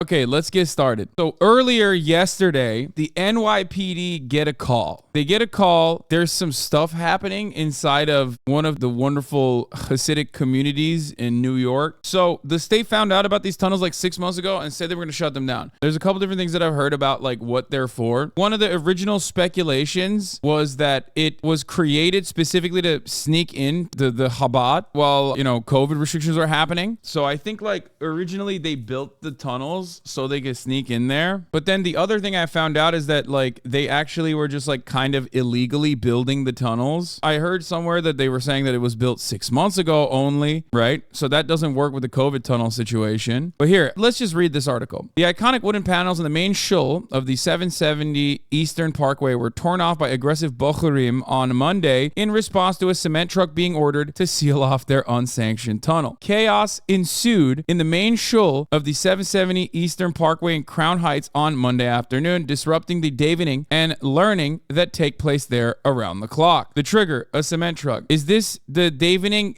Okay, let's get started. So earlier yesterday, the NYPD get a call. They get a call. There's some stuff happening inside of one of the wonderful Hasidic communities in New York. So the state found out about these tunnels like 6 months ago and said they were going to shut them down. There's a couple different things that I've heard about like what they're for. One of the original speculations was that it was created specifically to sneak in the Chabad while, COVID restrictions are happening. So I think like originally they built the tunnels so they could sneak in there. But then the other thing I found out is that like they actually were just like kind of illegally building the tunnels. I heard somewhere that they were saying that it was built 6 months ago only, right? So that doesn't work with the COVID tunnel situation. But here, let's just read this article. The iconic wooden panels in the main shul of the 770 Eastern Parkway were torn off by aggressive bochurim on Monday in response to a cement truck being ordered to seal off their unsanctioned tunnel. Chaos ensued in the main shul of the 770 Eastern Parkway in Crown Heights on Monday afternoon, disrupting the davening and learning that take place there around the clock. The trigger, a cement truck. Is this the davening?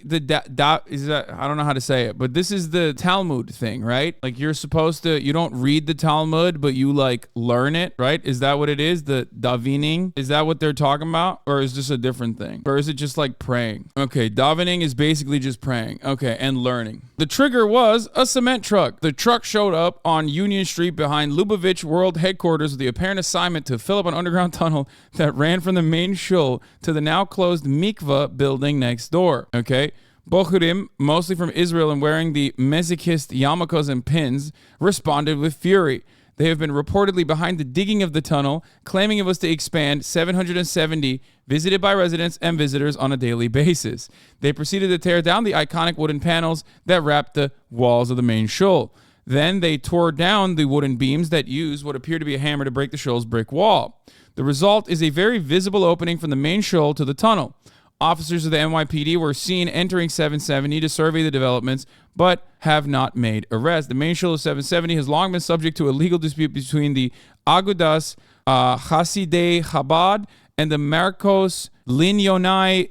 Is that, I don't know how to say it, but this is the Talmud thing, right? Like you're supposed to, you don't read the Talmud, but you like learn it, right? Is that what it is? The davening? Is that what they're talking about? Or is this a different thing? Or is it just like praying? Okay, davening is basically just praying. Okay, and learning. The trigger was a cement truck. The truck showed up on Union Street behind Lubavitch World Headquarters with the apparent assignment to fill up an underground tunnel that ran from the main shul to the now closed mikvah building next door. Okay. Bochurim, mostly from Israel and wearing the Mezikist yarmulkes and pins, responded with fury. They have been reportedly behind the digging of the tunnel, claiming it was to expand 770, visited by residents and visitors on a daily basis. They proceeded to tear down the iconic wooden panels that wrapped the walls of the main shul. Then they tore down the wooden beams that used what appeared to be a hammer to break the shul's brick wall. The result is a very visible opening from the main shul to the tunnel. Officers of the NYPD were seen entering 770 to survey the developments, but have not made arrests. The main shul of 770 has long been subject to a legal dispute between the Agudas Hasidei Chabad and the Marcos Linyonai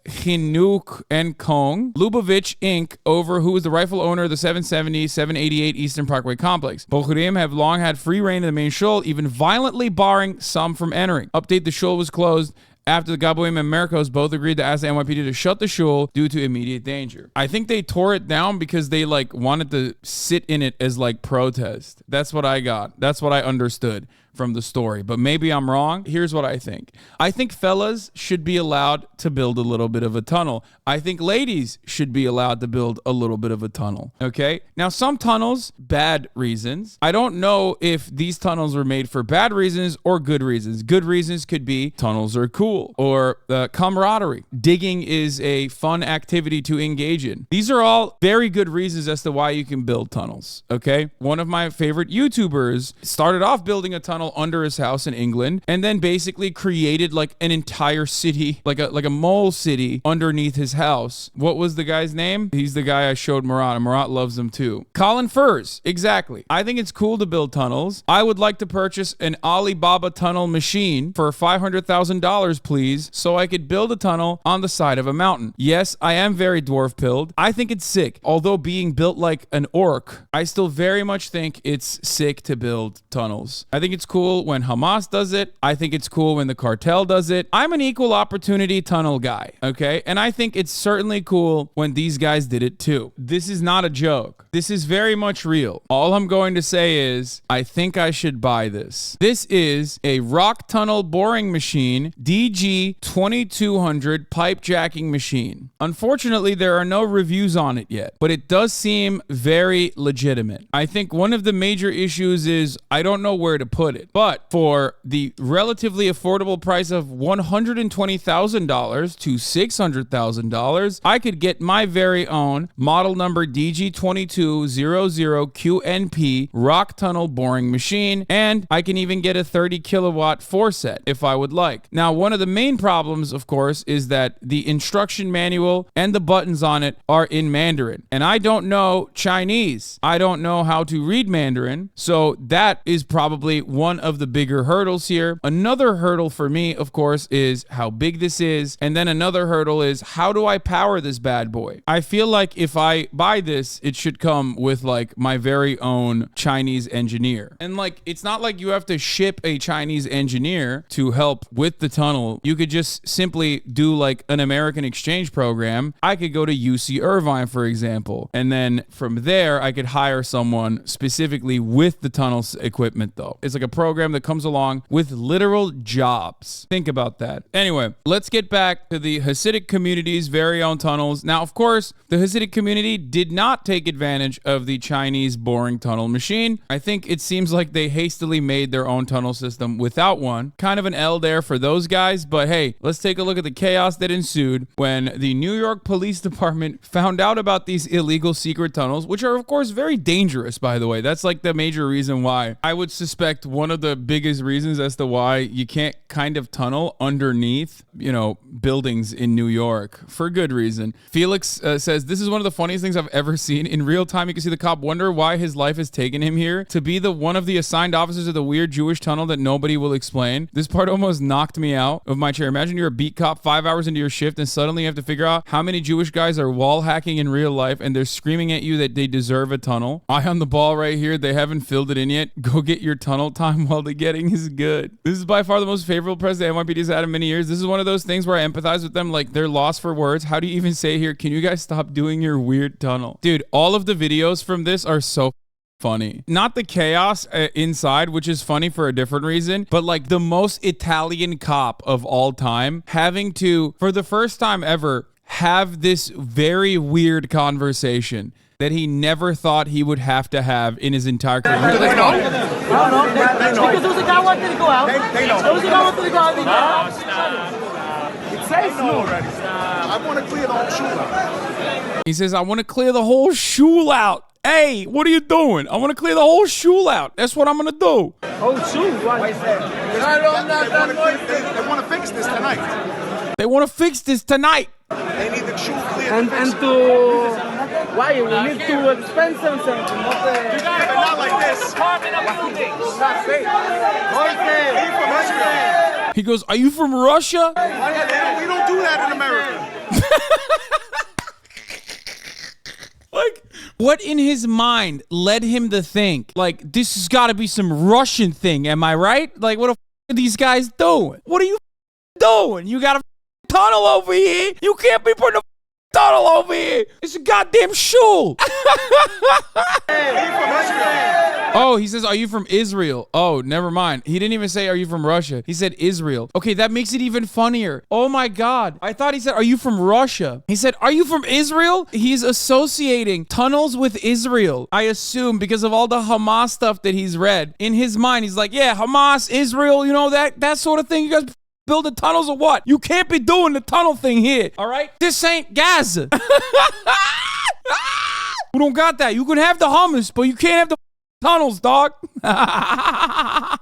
Chinuk and Kong Lubavitch Inc. over who is the rightful owner of the 770-788 Eastern Parkway complex. Bochurim have long had free reign in the main shul, even violently barring some from entering. Update: the shul was closed after the Gaboim and Marcos both agreed to ask the NYPD to shut the shul due to immediate danger. I think they tore it down because they like wanted to sit in it as like protest. That's what I got. That's what I understood from the story, but maybe I'm wrong. Here's what I think. I think fellas should be allowed to build a little bit of a tunnel. I think ladies should be allowed to build a little bit of a tunnel. Okay? Now, some tunnels, bad reasons. I don't know if these tunnels were made for bad reasons or good reasons. Good reasons could be tunnels are cool or camaraderie. Digging is a fun activity to engage in. These are all very good reasons as to why you can build tunnels. Okay? One of my favorite YouTubers started off building a tunnel under his house in England and then basically created like an entire city, like a mole city underneath his house. What was the guy's name? He's the guy I showed Murat, and Murat loves him too. Colin Furs, exactly. I think it's cool to build tunnels. I would like to purchase an Alibaba tunnel machine for $500,000, please, so I could build a tunnel on the side of a mountain. Yes, I am very dwarf-pilled. I think it's sick. Although being built like an orc, I still very much think it's sick to build tunnels. I think it's cool when Hamas does it. I think it's cool when the cartel does it. I'm an equal opportunity tunnel guy, okay? And I think it's certainly cool when these guys did it too. This is not a joke. This is very much real. All I'm going to say is, I think I should buy this. This is a rock tunnel boring machine, DG 2200 pipe jacking machine. Unfortunately, there are no reviews on it yet, but it does seem very legitimate. I think one of the major issues is I don't know where to put it. But for the relatively affordable price of $120,000 to $600,000, I could get my very own model number DG2200QNP rock tunnel boring machine, and I can even get a 30 kilowatt foreset if I would like. Now, one of the main problems, of course, is that the instruction manual and the buttons on it are in Mandarin, and I don't know Chinese. I don't know how to read Mandarin, so that is probably one one of the bigger hurdles here. Another hurdle for me, of course, is how big this is. And then another hurdle is, how do I power this bad boy? I feel like if I buy this, it should come with like my very own Chinese engineer. And like, it's not like you have to ship a Chinese engineer to help with the tunnel. You could just simply do like an American exchange program. I could go to UC Irvine, for example. And then from there, I could hire someone specifically with the tunnel's equipment though. It's like a program that comes along with literal jobs. Think about that. Anyway, let's get back to the Hasidic community's very own tunnels. Now, of course, the Hasidic community did not take advantage of the Chinese boring tunnel machine. I think it seems like they hastily made their own tunnel system without one. Kind of an L there for those guys, but hey, let's take a look at the chaos that ensued when the New York Police Department found out about these illegal secret tunnels, which are of course very dangerous, by the way. That's like the major reason why. I would suspect one of the biggest reasons as to why you can't kind of tunnel underneath, you know, buildings in New York, for good reason. Felix says, this is one of the funniest things I've ever seen. In real time, you can see the cop wonder why his life has taken him here to be the one of the assigned officers of the weird Jewish tunnel that nobody will explain. This part almost knocked me out of my chair. Imagine you're a beat cop 5 hours into your shift and suddenly you have to figure out how many Jewish guys are wall hacking in real life and they're screaming at you that they deserve a tunnel. Eye on the ball right here. They haven't filled it in yet. Go get your tunnel time while the getting is good. This is by far the most favorable press the NYPD has had in many years. This is one of those things where I empathize with them. Like, they're lost for words. How do you even say here, can you guys stop doing your weird tunnel? Dude, all of the videos from this are so funny. Not the chaos inside, which is funny for a different reason, but like the most Italian cop of all time having to, for the first time ever, have this very weird conversation that he never thought he would have to have in his entire career. They know. They know. Because there was a guy wanting to go out. They know. There was a guy wanting to go out. It says no already. I want to clear the whole shul out. He says, I want to clear the whole shul out. Hey, what are you doing? I want to clear the whole shul out. That's what I'm going to do. Whole shul? Why is that? They want to fix this tonight. They want to fix this tonight. They need the shul clear. And to... Why? We need to expense something. Not like this. Not safe. Are you from Israel? He goes, are you from Russia? We don't do that in America. Like, what in his mind led him to think, like, this has got to be some Russian thing, am I right? Like, what the are these guys doing? What are you doing? You got a tunnel over here? You can't be putting a tunnel over here. It's a goddamn shul. Oh, he says, are you from Israel? Oh, never mind. He didn't even say, are you from Russia? He said Israel. Okay, that makes it even funnier. Oh my God. I thought he said, are you from Russia? He said, are you from Israel? He's associating tunnels with Israel. I assume because of all the Hamas stuff that he's read. In his mind, he's like, yeah, Hamas, Israel, you know, that sort of thing. You guys building tunnels or what? You can't be doing the tunnel thing here, all right? This ain't Gaza. We don't got that. You can have the hummus, but you can't have the tunnels, dog.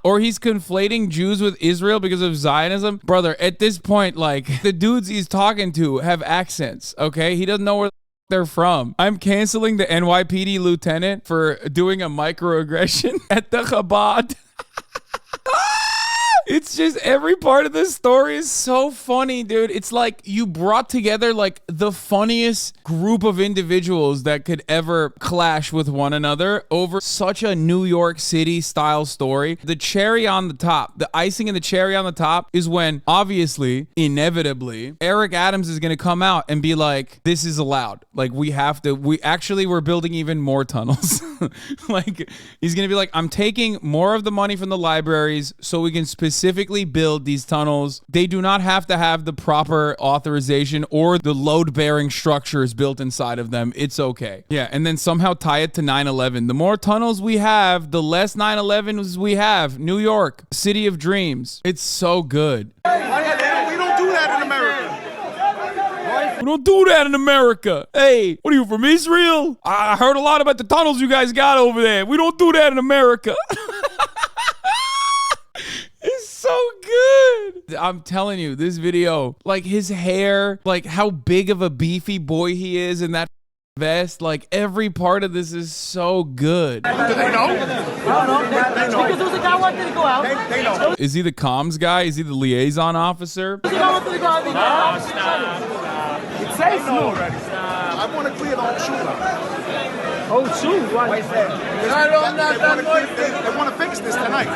Or he's conflating Jews with Israel because of Zionism. Brother, at this point, like, the dudes he's talking to have accents, okay? He doesn't know where they're from. I'm canceling the NYPD lieutenant for doing a microaggression at the Chabad. It's just every part of this story is so funny, dude. It's like you brought together like the funniest group of individuals that could ever clash with one another over such a New York City style story. The cherry on the top, the icing and the cherry on the top is when obviously, inevitably, Eric Adams is going to come out and be like, this is allowed. Like we're building even more tunnels. Like he's going to be like, I'm taking more of the money from the libraries so we can specifically build these tunnels. They do not have to have the proper authorization or the load-bearing structures built inside of them. It's okay. Yeah, and then somehow tie it to 9/11. The more tunnels we have, the less 9/11s we have. New York, city of dreams. It's so good. We don't do that in America. We don't do that in America. Hey, what are you, from Israel? I heard a lot about the tunnels you guys got over there. We don't do that in America. It's so good. I'm telling you, this video, like his hair, like how big of a beefy boy he is in that vest. Like every part of this is so good. Do they know? I don't know. Because there was a guy wanting to go out. They know. Is he the comms guy? Is he the liaison officer? There was a guy wanting to go out. It says They know no. already. I want to clear the whole shoe line. Oh, shoot. Why is that? They want to fix this tonight.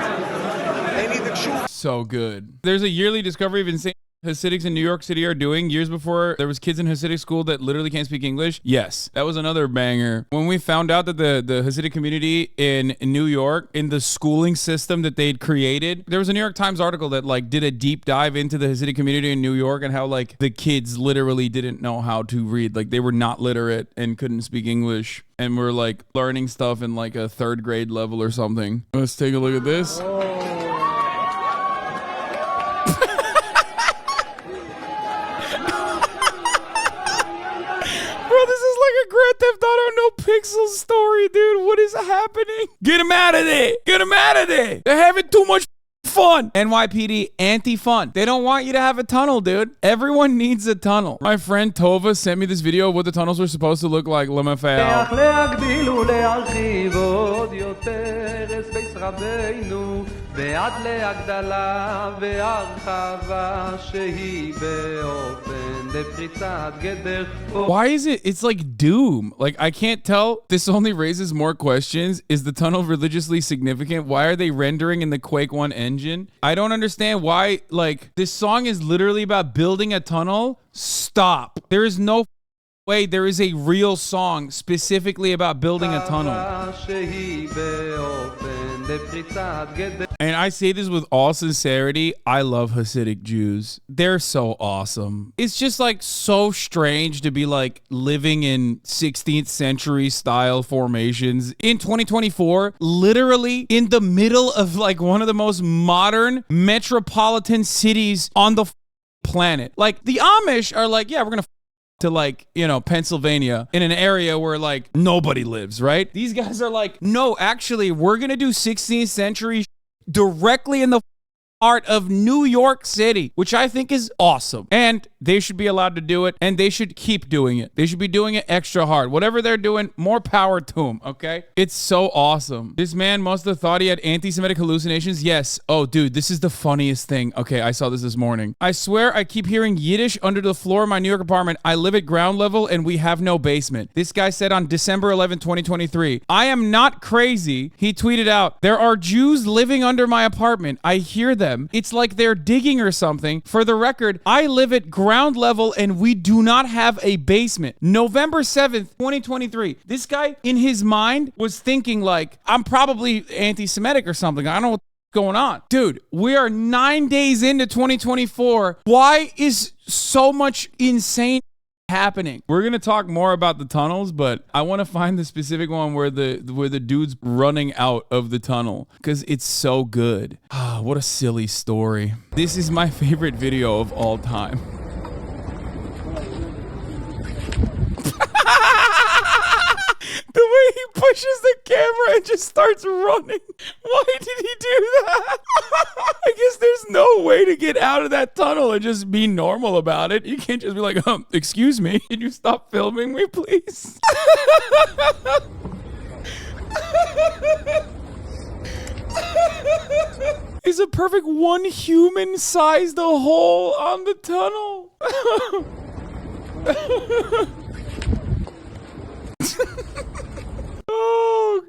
They need the shoe. So good. There's a yearly discovery of insane Hasidics in New York City are doing. Years before there was kids in Hasidic school that literally can't speak English. Yes, that was another banger. When we found out that the Hasidic community in New York, in the schooling system that they'd created, there was a New York Times article that like did a deep dive into the Hasidic community in New York and how like the kids literally didn't know how to read. Like they were not literate and couldn't speak English and were like learning stuff in like a 3rd grade level or something. Let's take a look at this. Bro, this is like a Grand Theft Auto No Pixels story, dude. What is happening? Get him out of there. Get him out of there. They're having too much fun. NYPD anti-fun. They don't want you to have a tunnel, dude. Everyone needs a tunnel. My friend Tova sent me this video of what the tunnels were supposed to look like. ועד להגדלה והרחבה שהיא באופן לפריצת גדר. Why is it? It's like Doom. Like, I can't tell. This only raises more questions. Is the tunnel religiously significant? Why are they rendering in the Quake 1 engine? I don't understand why. Like, this song is literally about building a tunnel. Stop. There is no way there is a real song specifically about building a tunnel. And I say this with all sincerity, I love Hasidic Jews. They're so awesome. It's just like so strange to be like living in 16th century style formations in 2024, literally in the middle of like one of the most modern metropolitan cities on the planet. Like the Amish are like, yeah, we're gonna to like, you know, Pennsylvania in an area where like nobody lives, right? These guys are like, no, actually, we're gonna do 16th century directly in the heart of New York City, which I think is awesome. And they should be allowed to do it, and they should keep doing it. They should be doing it extra hard. Whatever they're doing, more power to them, okay? It's so awesome. This man must have thought he had anti-Semitic hallucinations. Yes. Oh, dude, this is the funniest thing. Okay, I saw this morning. I swear I keep hearing Yiddish under the floor of my New York apartment. I live at ground level, and we have no basement. This guy said on December 11, 2023, I am not crazy. He tweeted out, there are Jews living under my apartment. I hear them. It's like they're digging or something. For the record, I live at ground level and we do not have a basement. November 7th, 2023. This guy in his mind was thinking like, I'm probably anti-Semitic or something. I don't know what's going on. Dude, we are 9 days into 2024. Why is so much insane happening? We're gonna talk more about the tunnels, but I want to find the specific one where the dude's running out of the tunnel because it's so good. Ah, what a silly story. This is my favorite video of all time. The way he pushes the camera and just starts running. Why did he do that? I guess there's no way to get out of that tunnel and just be normal about it. You can't just be like, excuse me, can you stop filming me, please? Is a perfect one human-sized hole on the tunnel. Oh,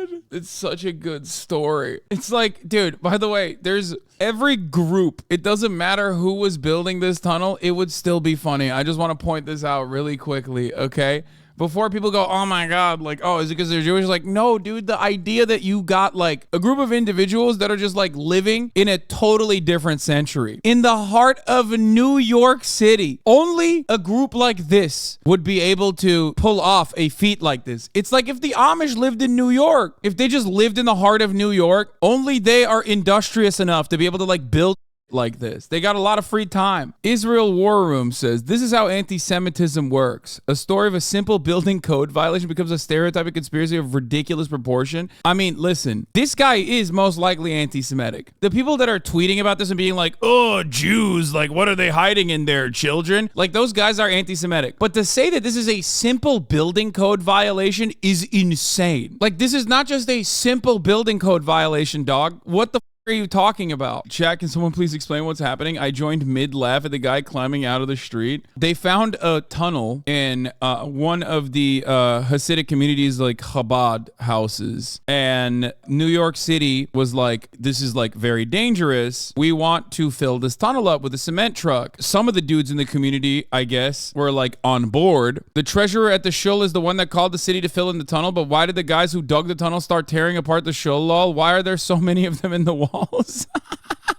God. It's such a good story. It's like, dude, by the way, there's every group. It doesn't matter who was building this tunnel. It would still be funny. I just want to point this out really quickly, okay? Before people go, oh my God, like, oh, is it because they're Jewish? Like, no, dude, the idea that you got like a group of individuals that are just like living in a totally different century in the heart of New York City. Only a group like this would be able to pull off a feat like this. It's like if the Amish lived in New York, if they just lived in the heart of New York, only they are industrious enough to be able to like build like this. They got a lot of free time. Israel War Room says, this is how anti-Semitism works. A story of a simple building code violation becomes a stereotypic conspiracy of ridiculous proportion. I mean, listen, this guy is most likely anti-Semitic. The people that are tweeting about this and being like, oh, Jews, like, what are they hiding in their children? Like, those guys are anti-Semitic. But to say that this is a simple building code violation is insane. Like, this is not just a simple building code violation, dog. What the are you talking about? Chat, can someone please explain what's happening? I joined mid-laugh at the guy climbing out of the street. They found a tunnel in one of the Hasidic communities, like Chabad houses. And New York City was like, this is like very dangerous. We want to fill this tunnel up with a cement truck. Some of the dudes in the community, I guess, were like on board. The treasurer at the shul is the one that called the city to fill in the tunnel. But why did the guys who dug the tunnel start tearing apart the shul, lol? Why are there so many of them in the wall?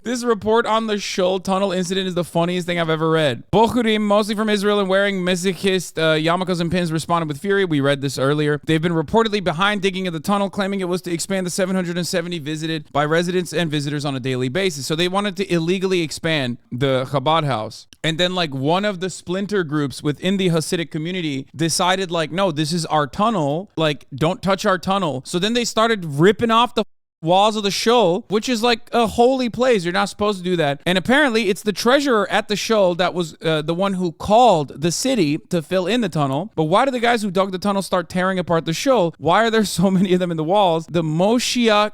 This report on the Shul tunnel incident is the funniest thing I've ever read. Bochurim, mostly from Israel and wearing Mesichist yarmulkes and pins, responded with fury. We read this earlier. They've been reportedly behind digging of the tunnel, claiming it was to expand the 770 visited by residents and visitors on a daily basis. So they wanted to illegally expand the Chabad house. And then like one of the splinter groups within the Hasidic community decided like, no, this is our tunnel. Like, don't touch our tunnel. So then they started ripping off the walls of the shul, which is like a holy place. You're not supposed to do that. And apparently it's the treasurer at the shul that was the one who called the city to fill in the tunnel. But why did the guys who dug the tunnel start tearing apart the shul? Why are there so many of them in the walls? The Moshiachis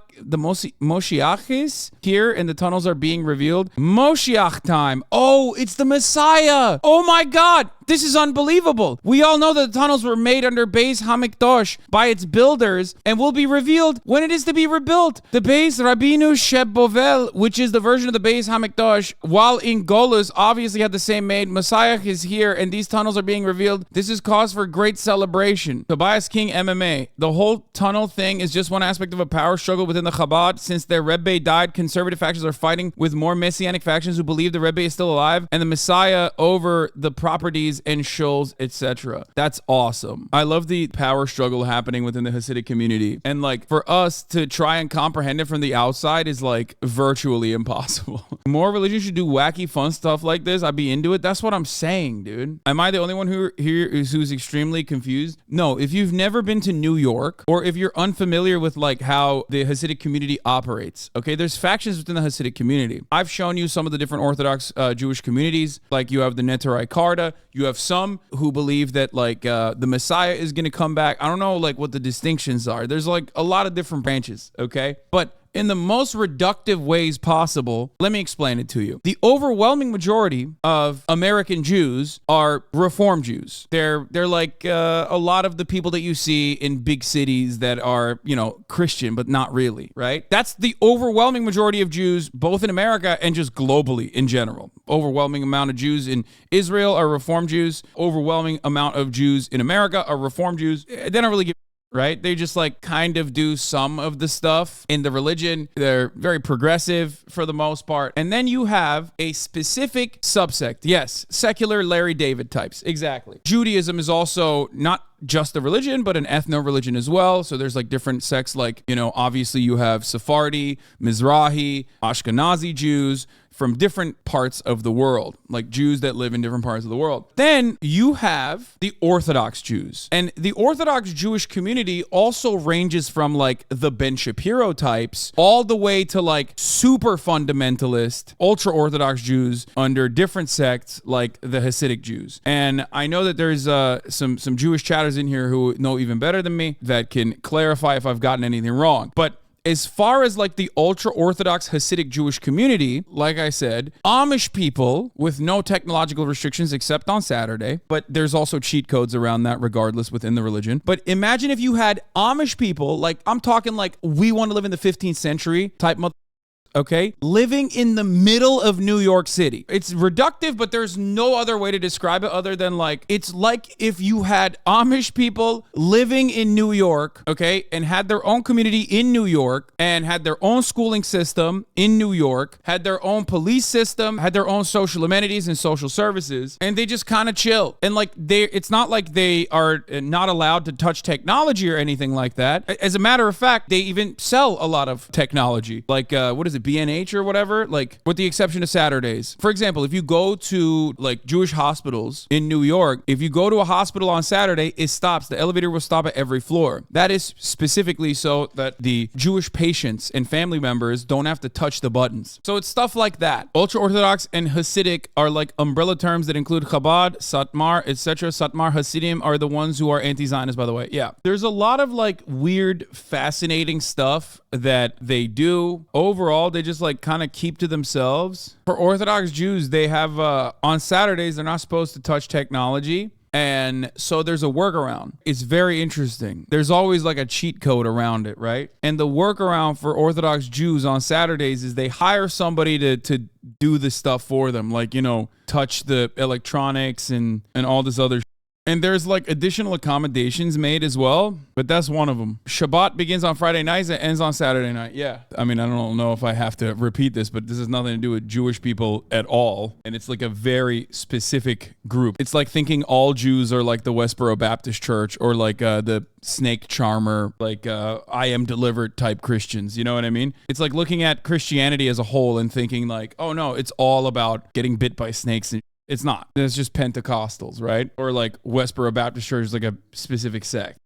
here in the tunnels are being revealed. Moshiach time. Oh, it's the Messiah. Oh my God. This is unbelievable. We all know that the tunnels were made under Beis Hamikdash by its builders and will be revealed when it is to be rebuilt. The Beis Rabbeinu Sheb Bovel, which is the version of the Beis Hamikdash, while in Golus obviously had the same made. Messiah is here and these tunnels are being revealed. This is cause for great celebration. Tobias King MMA. The whole tunnel thing is just one aspect of a power struggle within the Chabad. Since their Rebbe died, conservative factions are fighting with more Messianic factions who believe the Rebbe is still alive and the Messiah over the properties and shuls, etc. That's awesome. I love the power struggle happening within the Hasidic community. And like for us to try and comprehend it from the outside is like virtually impossible. More religions should do wacky fun stuff like this. I'd be into it. That's what I'm saying, dude. Am I the only one who's extremely confused? No, if you've never been to New York or if you're unfamiliar with like how the Hasidic community operates, okay, there's factions within the Hasidic community. I've shown you some of the different Orthodox Jewish communities. Like you have the Neturei Karta, you have some who believe that like the Messiah is going to come back. I don't know like what the distinctions are. There's like a lot of different branches, okay? But in the most reductive ways possible, let me explain it to you. The overwhelming majority of American Jews are Reform Jews. They're like a lot of the people that you see in big cities that are, you know, Christian, but not really, right? That's the overwhelming majority of Jews, both in America and just globally in general. Overwhelming amount of Jews in Israel are Reform Jews. Overwhelming amount of Jews in America are Reform Jews. They don't really give right? They just like kind of do some of the stuff in the religion. They're very progressive for the most part. And then you have a specific subsect. Yes, secular Larry David types. Exactly. Judaism is also not just a religion, but an ethno-religion as well. So there's like different sects, like, you know, obviously you have Sephardi, Mizrahi, Ashkenazi Jews from different parts of the world, like Jews that live in different parts of the world. Then you have the Orthodox Jews. And the Orthodox Jewish community also ranges from like the Ben Shapiro types all the way to like super fundamentalist, ultra-Orthodox Jews under different sects like the Hasidic Jews. And I know that there's some Jewish chatters in here who know even better than me that can clarify if I've gotten anything wrong. But as far as like the ultra-Orthodox Hasidic Jewish community, like I said, Amish people with no technological restrictions except on Saturday, but there's also cheat codes around that regardless within the religion. But imagine if you had Amish people, like I'm talking like we want to live in the 15th century type okay, living in the middle of New York City. It's reductive, but there's no other way to describe it other than like, it's like if you had Amish people living in New York, okay, and had their own community in New York and had their own schooling system in New York, had their own police system, had their own social amenities and social services, and they just kind of chill. And like it's not like they are not allowed to touch technology or anything like that. As a matter of fact, they even sell a lot of technology. Like, what is it? it BNH or whatever? Like, with the exception of Saturdays. For example, if you go to like Jewish hospitals in New York, if you go to a hospital on Saturday, it stops. The elevator will stop at every floor. That is specifically so that the Jewish patients and family members don't have to touch the buttons. So it's stuff like that. Ultra-Orthodox and Hasidic are like umbrella terms that include Chabad, Satmar, etc. Satmar Hasidim are the ones who are anti-Zionist, by the way. Yeah. There's a lot of like weird, fascinating stuff that they do. Overall, they just like kind of keep to themselves. For Orthodox Jews, they have on Saturdays, they're not supposed to touch technology. And so there's a workaround. It's very interesting. There's always like a cheat code around it, right? And the workaround for Orthodox Jews on Saturdays is they hire somebody to do the stuff for them. Like, you know, touch the electronics and all this other. And there's like additional accommodations made as well, but that's one of them. Shabbat begins on Friday nights and ends on Saturday night. Yeah. I mean, I don't know if I have to repeat this, but this has nothing to do with Jewish people at all. And it's like a very specific group. It's like thinking all Jews are like the Westboro Baptist Church or like the snake charmer, like I am delivered type Christians. You know what I mean? It's like looking at Christianity as a whole and thinking like, oh no, it's all about getting bit by snakes. And it's not. It's just Pentecostals, right? Or like Westboro Baptist Church is like a specific sect.